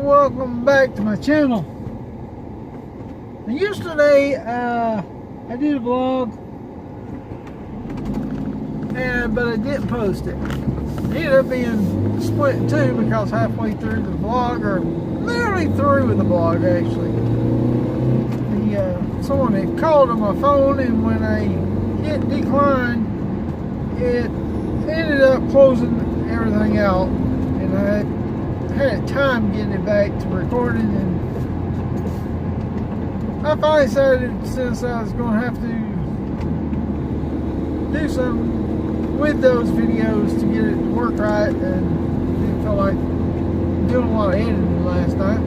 welcome back to my channel. Now, yesterday I did a vlog, but I didn't post it. It ended up being split in two because halfway through the vlog, or literally through with the vlog actually, someone had called on my phone, and when I hit decline, it ended up closing everything out, and I had time getting it back to recording, and I finally decided, since I was going to have to do something with those videos to get it to work right, and didn't feel like doing a lot of editing last night,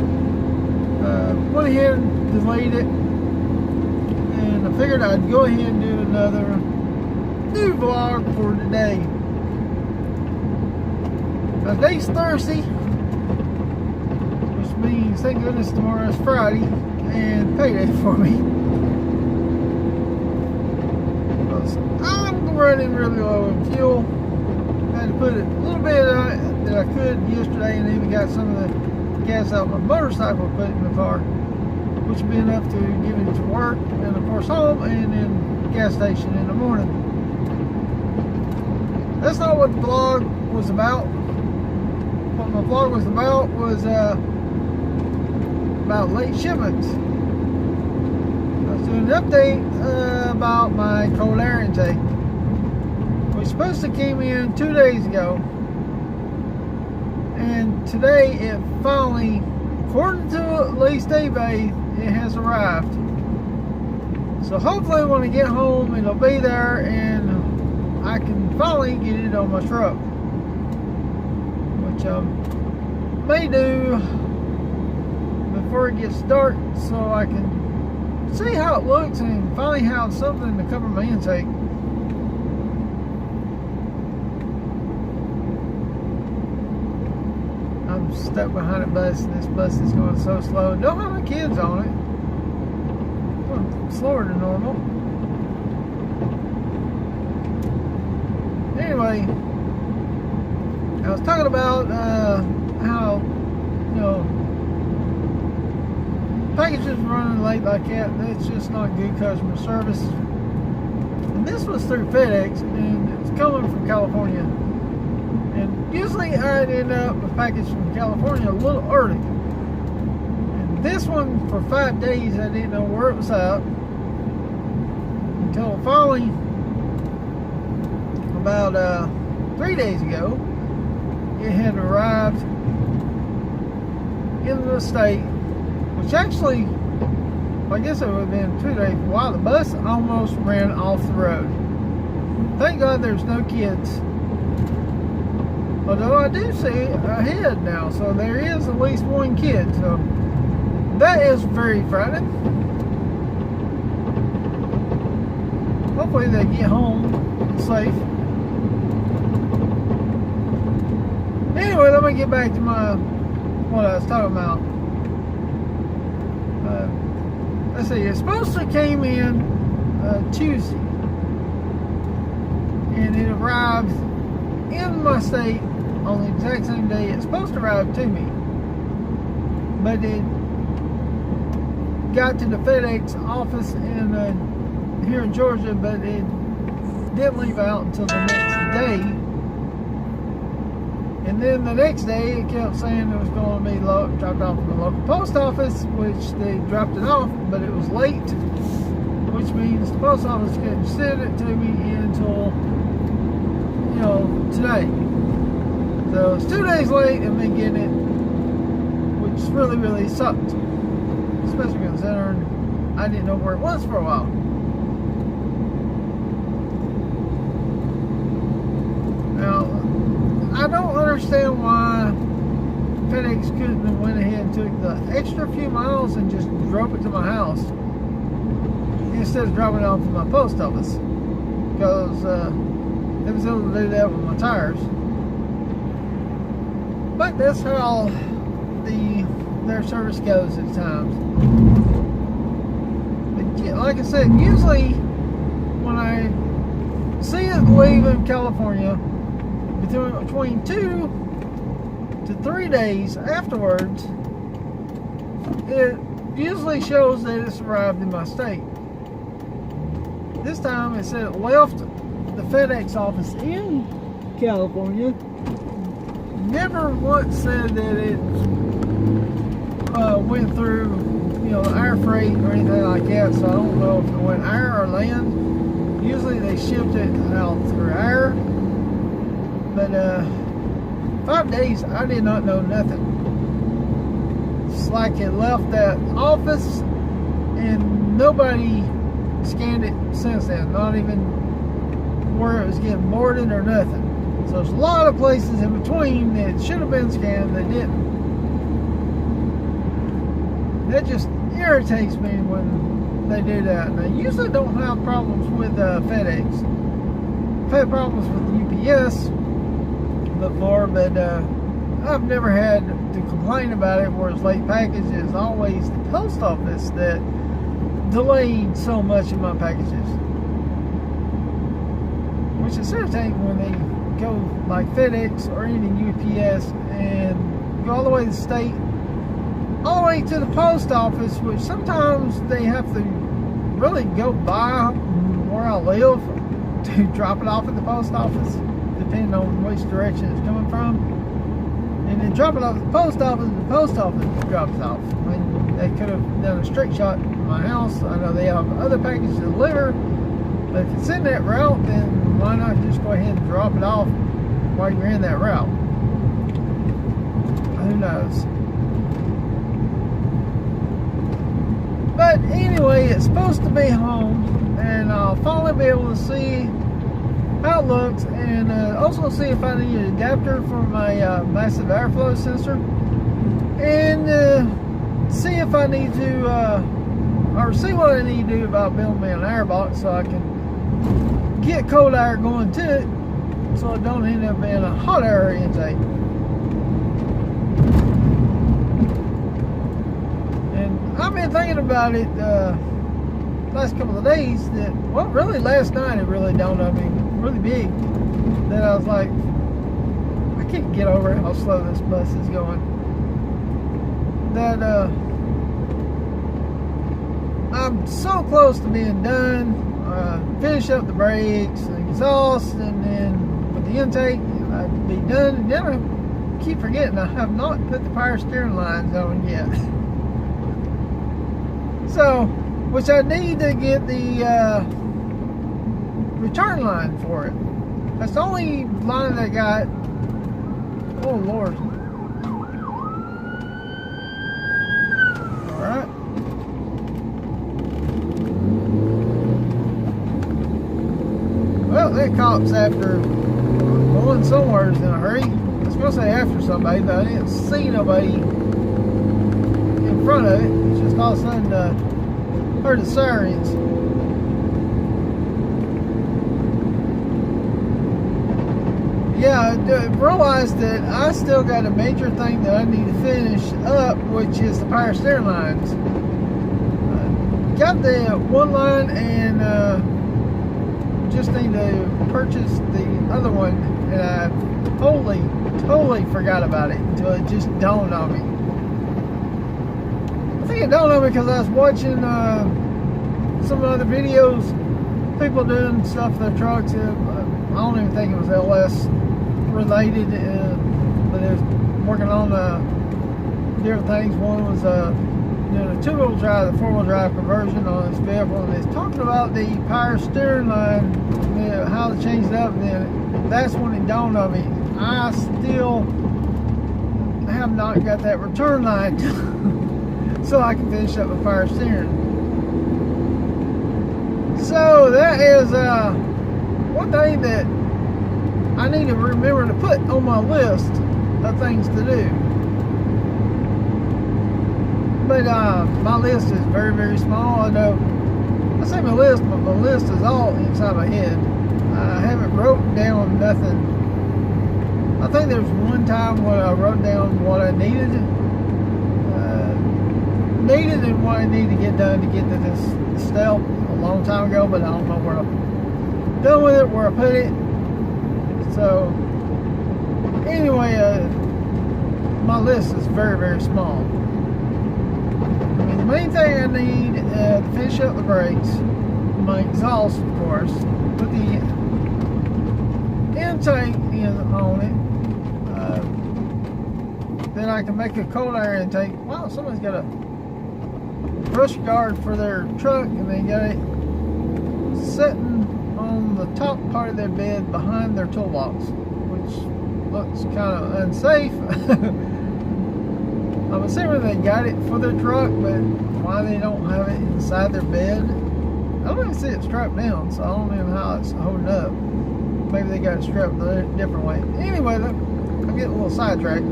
went ahead and deleted it, and I figured I'd go ahead and do another new vlog for today. Now, today's Thursday, which means, thank goodness, tomorrow's Friday and payday for me. I'm running really low on fuel. I had to put a little bit that I could yesterday, and even got some of the gas out my motorcycle put in the car, which would be enough to get me to work, and of course home, and then gas station in the morning. That's not what the vlog was about. What my vlog was about was about late shipments. I was doing an update about my cold air intake, which supposed to came in 2 days ago, and today it finally, according to at least eBay, it has arrived. So hopefully when I get home, it'll be there, and I can finally get it on my truck, which I may do before it gets dark, so I can see how it looks and finally have something to cover my intake. I'm stuck behind a bus, and this bus is going so slow. Don't have my kids on it. Going slower than normal. Anyway, I was talking about how, you know, packages running late like that, that's just not good customer service. And this was through FedEx, and it's coming from California. And usually I'd end up with a package from California a little early. And this one, for 5 days, I didn't know where it was at, until finally, about 3 days ago, it had arrived in the state, which actually, I guess it would have been 2 days. While the bus almost ran off the road. Thank God there's no kids. Although I do see ahead now, so there is at least one kid. So that is very frightening. Hopefully they get home safe. Anyway, let me get back to what I was talking about. Let's see, it's supposed to came in Tuesday, and it arrived in my state on the exact same day it's supposed to arrive to me, but it got to the FedEx office here in Georgia, but it didn't leave out until the next day. And then the next day, it kept saying it was going to be dropped off from the local post office, which they dropped it off, but it was late, which means the post office couldn't send it to me until, you know, today. So it's 2 days late, and been getting it, which really, really sucked, especially considering I didn't know where it was for a while. Now, I don't understand why FedEx couldn't have went ahead and took the extra few miles and just drove it to my house instead of dropping it off at my post office, because they was able to do that with my tires. But that's how their service goes at times. But like I said, usually when I see it leaving California, between 2 to 3 days afterwards, it usually shows that it's arrived in my state. This time it said it left the FedEx office in California. Never once said that it went through, air freight or anything like that. So I don't know if it went air or land. Usually they shipped it out through air. But 5 days, I did not know nothing. It's like it left that office and nobody scanned it since then. Not even where it was getting boarded or nothing. So there's a lot of places in between that should have been scanned that didn't. That just irritates me when they do that. And I usually don't have problems with FedEx. I've had problems with UPS before, but I've never had to complain about it where it's late packages. It's always the post office that delayed so much of my packages, which is irritating when they go like FedEx or any UPS and go all the way to the state, all the way to the post office, which sometimes they have to really go by where I live to drop it off at the post office, depending on which direction it's coming from. And then drop it off at the post office, and the post office drops it off. I mean, they could have done a straight shot to my house. I know they have other packages to deliver, but if it's in that route, then why not just go ahead and drop it off while you're in that route? Who knows? But anyway, it's supposed to be home, and I'll finally be able to see how it looks, and also see if I need an adapter for my massive airflow sensor, and see if I need to, or see what I need to do about building me an air box so I can get cold air going to it, so it don't end up being a hot air intake. And I've been thinking about it last couple of days that, well, really last night it really dawned on me really big that I was like, I can't get over how slow this bus is going. That I'm so close to being done. Finish up the brakes and exhaust, and then with the intake I'd be done. And then I keep forgetting I have not put the power steering lines on yet. So, which I need to get the return line for it. That's the only line that I got. Oh Lord. Alright. Well, that cop's after going somewhere in a hurry. I was going to say after somebody, but I didn't see nobody in front of it. It's just all of a sudden heard the sirens. Yeah, I realized that I still got a major thing that I need to finish up, which is the power steering lines. Got the one line and just need to purchase the other one, and I totally forgot about it until it just dawned on me. I think it dawned on me because I was watching some other videos, people doing stuff with their trucks. I don't even think it was LS related, but they're working on different things. One was doing a two-wheel drive, the four-wheel drive conversion on this vehicle, and it's talking about the power steering line, how to change it up. And then that's when it dawned on me, I still have not got that return line so I can finish up with power steering. So that is one thing that I need to remember to put on my list of things to do. But my list is very, very small. I know I say my list, but my list is all inside my head. I haven't wrote down nothing. I think there was one time when I wrote down what I needed and what I need to get done to get to this step a long time ago, but I don't know where I'm done with it, where I put it. So anyway, my list is very, very small. mean, the main thing I need to finish up the brakes, my exhaust, of course, put the intake in on it. Then I can make a cold air intake. Wow, somebody's got a brush guard for their truck, and they got it sitting on the top part of their bed behind their toolbox, which looks kind of unsafe. I'm assuming they got it for their truck, but why they don't have it inside their bed? I don't even see it strapped down, so I don't know how it's holding up. Maybe they got it strapped a different way. Anyway, I'm getting a little sidetracked.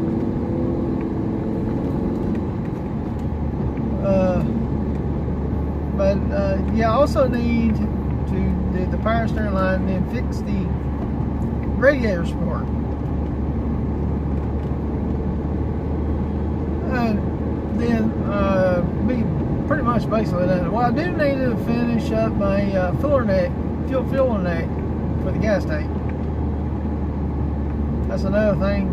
Yeah, I also need to do the power steering line and then fix the radiator support. And then be pretty much basically done. Well, I do need to finish up my filler neck, fuel neck for the gas tank. That's another thing.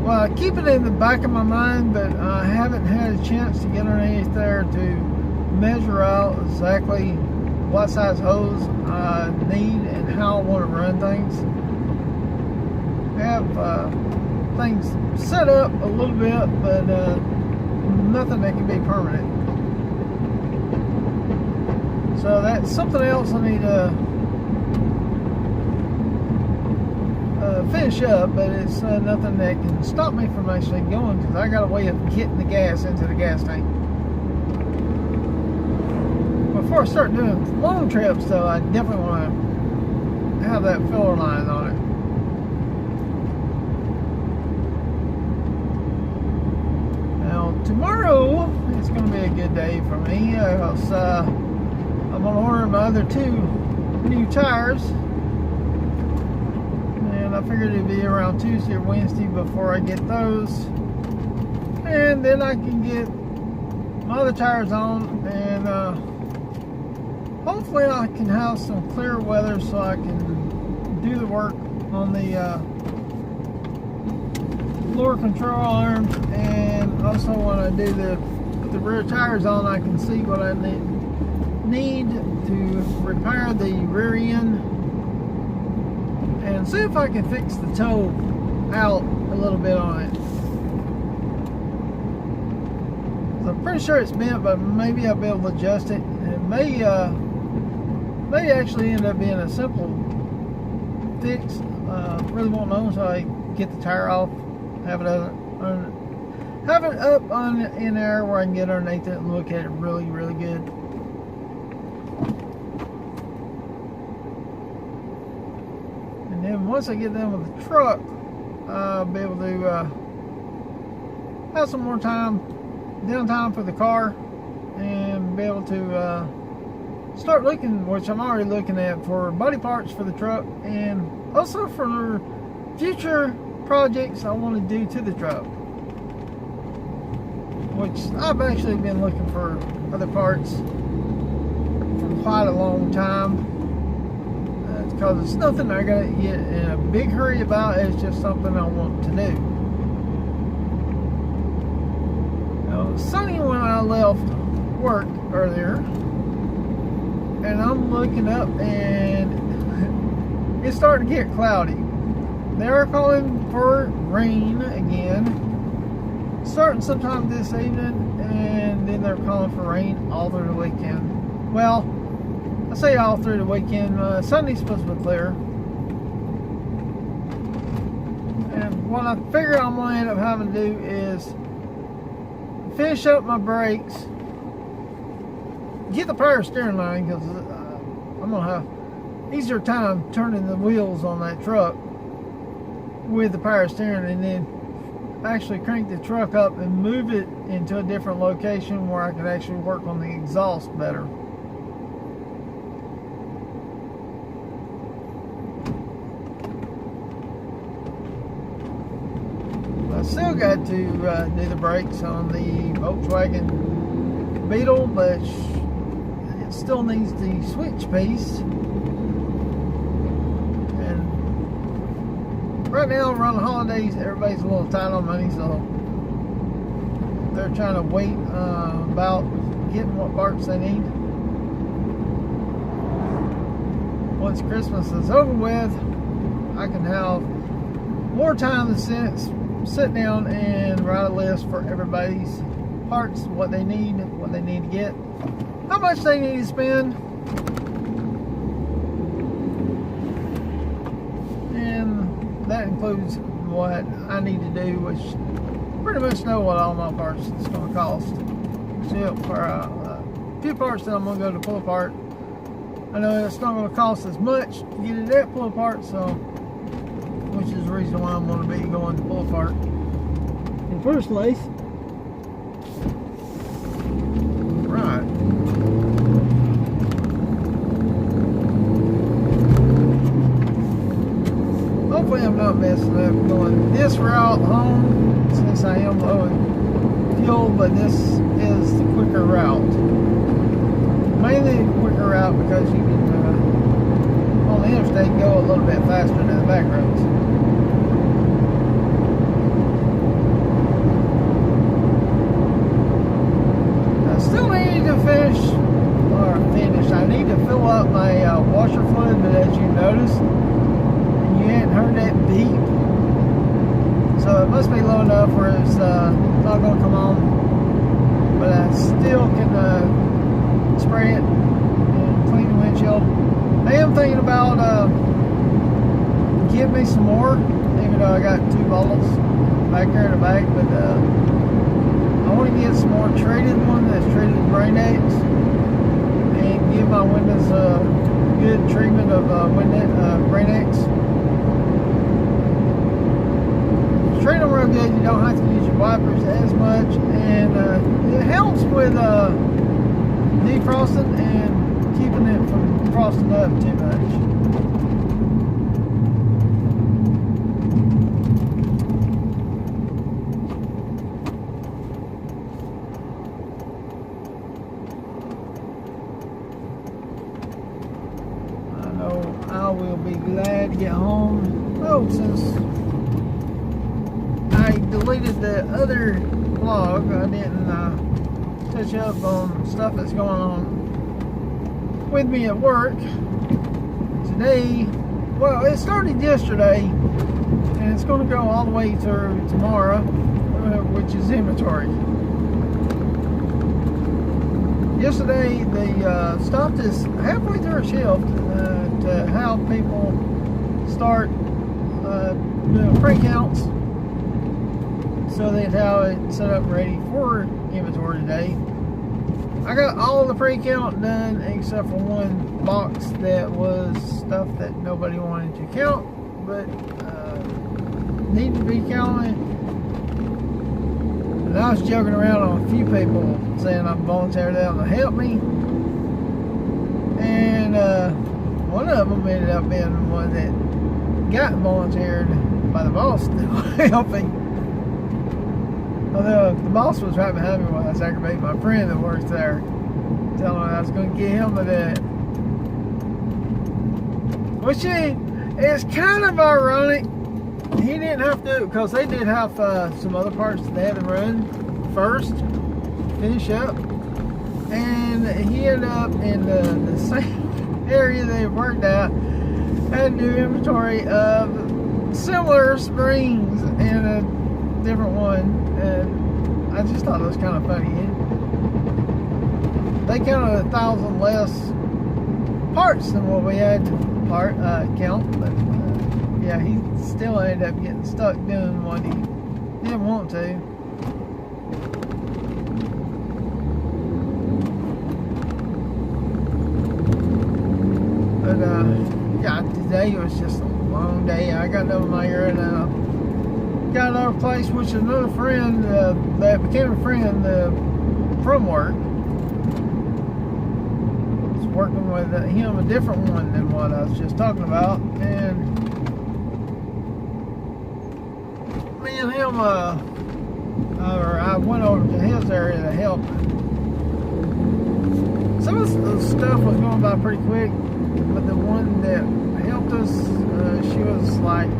Well, I keep it in the back of my mind, but I haven't had a chance to get underneath there to measure out exactly what size hose I need and how I want to run things. I have things set up a little bit, but nothing that can be permanent. So that's something else I need to finish up, but it's nothing that can stop me from actually going, because I got a way of getting the gas into the gas tank. Before I start doing long trips, though, I definitely want to have that filler line on it. Now, tomorrow is going to be a good day for me. I'm going to order my other 2 new tires. And I figured it'd be around Tuesday or Wednesday before I get those. And then I can get my other tires on, and hopefully I can have some clear weather so I can do the work on the lower control arm. And also when I do the rear tires on, I can see what I need to repair the rear end and see if I can fix the toe out a little bit on it. I'm pretty sure it's bent, but maybe I'll be able to adjust it. It may actually end up being a simple fix. Really won't know until I get the tire off, have it up in there where I can get underneath it and look at it really, really good. And then once I get done with the truck, I'll be able to have some more downtime for the car, and be able to start looking, which I'm already looking at, for body parts for the truck, and also for future projects I want to do to the truck, which I've actually been looking for other parts for quite a long time, because it's nothing I gotta get in a big hurry about. It's just something I want to do. Now, it was sunny when I left work earlier, and I'm looking up and it's starting to get cloudy. They are calling for rain again, starting sometime this evening, and then they're calling for rain all through the weekend. Well, I say all through the weekend. Sunday's supposed to be clear. And what I figure I'm going to end up having to do is finish up my brakes, get the power steering line, because I'm going to have easier time turning the wheels on that truck with the power steering, and then actually crank the truck up and move it into a different location where I can actually work on the exhaust better. I still got to do the brakes on the Volkswagen Beetle, but it still needs the switch piece. And right now, around the holidays, everybody's a little tight on money, so they're trying to wait about getting what parts they need. Once Christmas is over with, I can have more time to sit down and write a list for everybody's parts, what they need to get, how much they need to spend, and that includes what I need to do, which pretty much know what all my parts is going to cost. Except for a few parts that I'm going to go to pull apart. I know it's not going to cost as much to get it at pull apart, so which is the reason why I'm going to be going to pull apart in the first place. Right. Hopefully I'm not messing up going this route home, since I am low in fuel, but this is the quicker route. Mainly the quicker route because you can, on the interstate, go a little bit faster than the back roads. I still need to finish. I need to fill up my washer fluid, but as you noticed, you hadn't heard that beep. So it must be low enough where it's not going to come on. But I still can spray it and clean the windshield. I am thinking about getting me some more, even though I got 2 bottles back there in the back. But I want to get some more treated one that's treated with Brain X and give my windows a good treatment of Brain X. Treat them real good. You don't have to use your wipers as much, and it helps with defrosting and keeping it from frosting up too much. I know I will be glad to get home. Oh, since I deleted the other vlog, I didn't touch up on stuff that's going on with me at work today. Well, it started yesterday and it's going to go all the way through tomorrow, which is inventory. Yesterday they stopped us halfway through a shift to help people start doing pre-counts, so they'd have it set up ready for inventory today. I got all the pre-count done except for one box that was stuff that nobody wanted to count, but needed to be counted. And I was joking around on a few people saying I'm volunteering them to help me, and one of them ended up being the one that got volunteered by the boss to help me. Although the boss was right behind me while I was aggravating my friend that works there, telling him I was going to get him to do it. Which is kind of ironic. He didn't have to do it because they did have some other parts that they had to run first, finish up. And he ended up in the same area they worked at, had to do inventory of similar springs in a different one. And I just thought it was kind of funny. They counted 1,000 less parts than what we had to count, but yeah, he still ended up getting stuck doing what he didn't want to. But yeah, today was just a long day. I got done with my hair and got another place, which is another friend that became a friend from work. I was working with him, a different one than what I was just talking about, and me and him, I went over to his area to help. Some of the stuff was going by pretty quick, but the one that helped us, she was like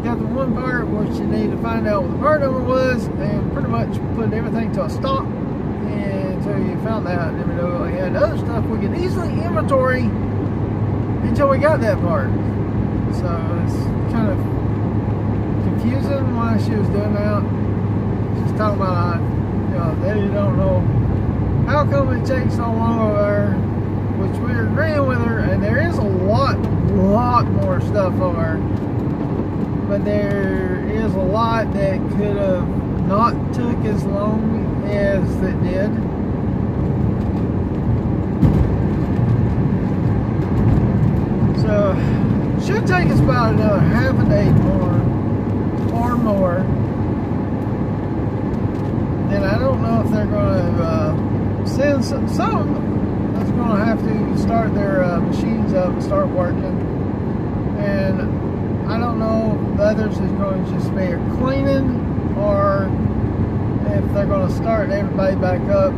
got the one part which you need to find out what the part number was, and pretty much put everything to a stop until you found that. And then we know we had other stuff we could easily inventory until we got that part. So it's kind of confusing why she was doing that. She's talking about, they don't know how come it takes so long over there, which we're agreeing with her, and there is a lot more stuff over there. But there is a lot that could have not took as long as it did. So should take us about another half a day more or more. And I don't know if they're going to send some that's going to have to start their machines up and start working. And I don't know if the others is going to just be cleaning or if they're going to start everybody back up.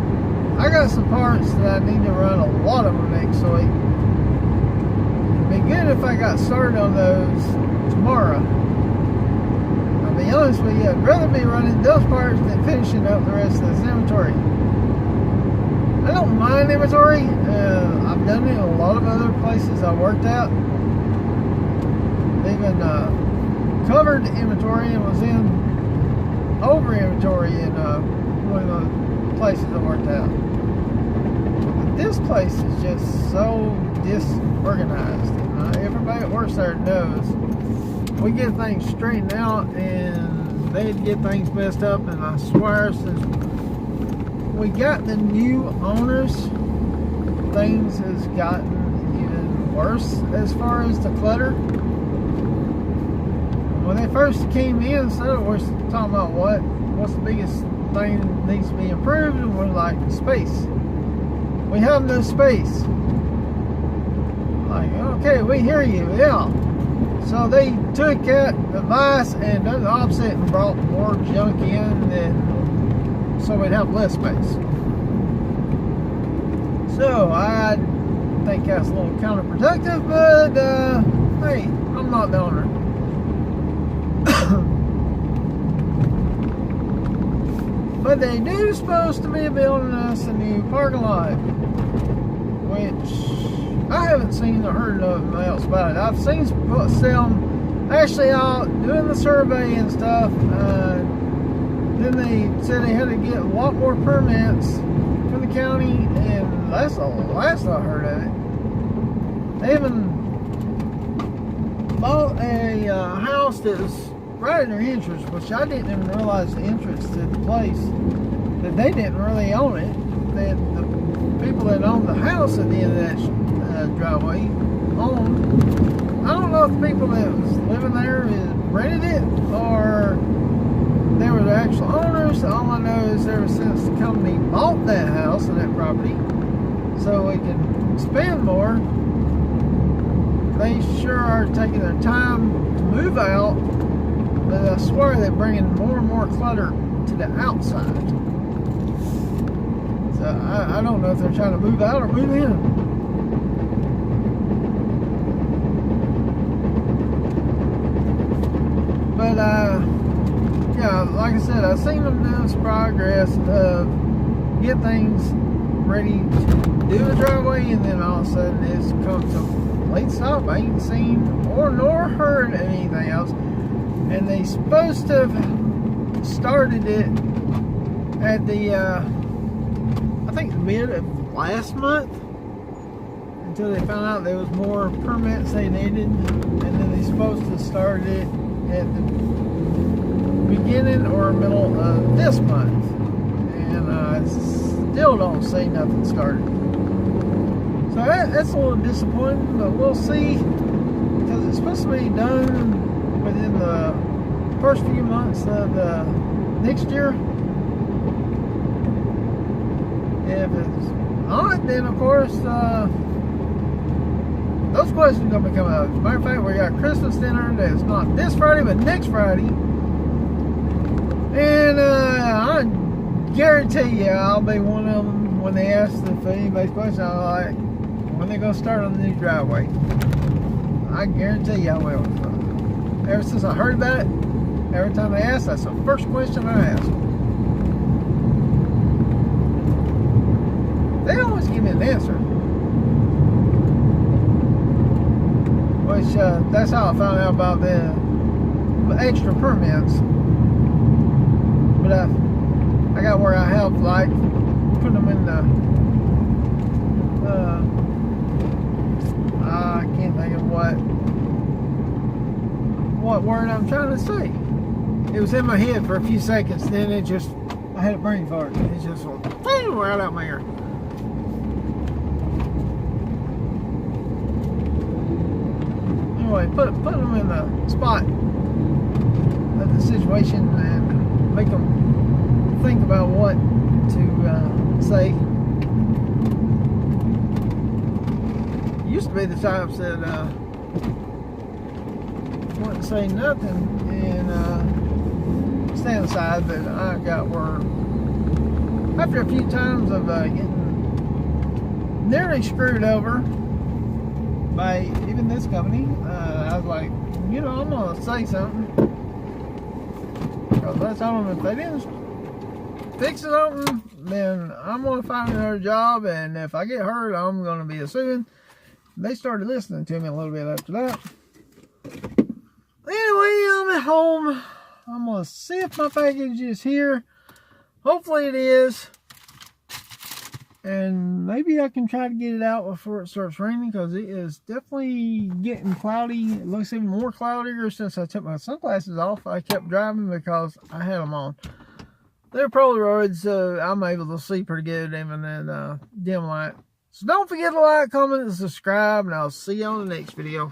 I got some parts that I need to run a lot of them next week. It'd be good if I got started on those tomorrow. I'll be honest with you, I'd rather be running those parts than finishing up the rest of this inventory. I don't mind inventory. I've done it in a lot of other places I worked at. Even covered inventory and was in over inventory in one of the places I worked at. But this place is just so disorganized. Everybody that works there knows we get things straightened out and they get things messed up, and I swear since we got the new owners, things has gotten even worse as far as the clutter. When they first came in, so we're talking about what's the biggest thing that needs to be improved, and we're like, space. We have no space. Like, okay, we hear you, yeah. So they took that advice and done the opposite and brought more junk in, and so we'd have less space. So I think that's a little counterproductive, but hey, I'm not the owner. But they do supposed to be building us a new parking lot, which I haven't seen or heard nothing else about it. I've seen some actually out doing the survey and stuff. Then they said they had to get a lot more permits from the county, and that's the last I heard of it. They even bought a house that was right in their entrance, which I didn't even realize the entrance to the place, that they didn't really own it. That the people that owned the house at the end of that driveway owned. I don't know if the people that was living there rented it or they were the actual owners. All I know is ever since the company bought that house and that property so we can spend more, they sure are taking their time to move out. But I swear they're bringing more and more clutter to the outside. So I don't know if they're trying to move out or move in. But yeah, like I said, I've seen them doing some progress of get things ready to do the driveway, and then all of a sudden it's come to a complete stop. I ain't seen or nor heard anything else. And they supposed to have started it at the I think mid of last month, until they found out there was more permits they needed, and then they supposed to start it at the beginning or middle of this month, and I still don't see nothing started. So that's a little disappointing, but we'll see, because it's supposed to be done within the first few months of the next year. If it's not, then of course those questions are going to be coming up. As a matter of fact, we got Christmas dinner that's not this Friday but next Friday, and I guarantee you I'll be one of them when they ask if anybody's question. I'm like, when they going to start on the new driveway? I guarantee you I will. Ever since I heard about it, every time they ask, that's the first question I ask. They always give me an answer. Which, that's how I found out about the extra permits. But I got where I helped, like, put them in the, I can't think of what word I'm trying to say. It was in my head for a few seconds, then it just, I had a brain fart. It just went right out my ear. Anyway, put them in the spot of the situation and make them think about what to say. Used to be the types that wouldn't say nothing and stand aside, but I got where after a few times of getting nearly screwed over by even this company, I was like, you know, I'm gonna say something, because I told them if they didn't fix something, then I'm gonna find another job, and if I get hurt, I'm gonna be suing. They started listening to me a little bit after that. Anyway, I'm at home. I'm gonna see if my package is here. Hopefully it is. And maybe I can try to get it out before it starts raining, because it is definitely getting cloudy. It looks even more cloudier since I took my sunglasses off. I kept driving because I had them on. They're Polaroids, so I'm able to see pretty good even in dim light. So don't forget to like, comment, and subscribe, and I'll see you on the next video.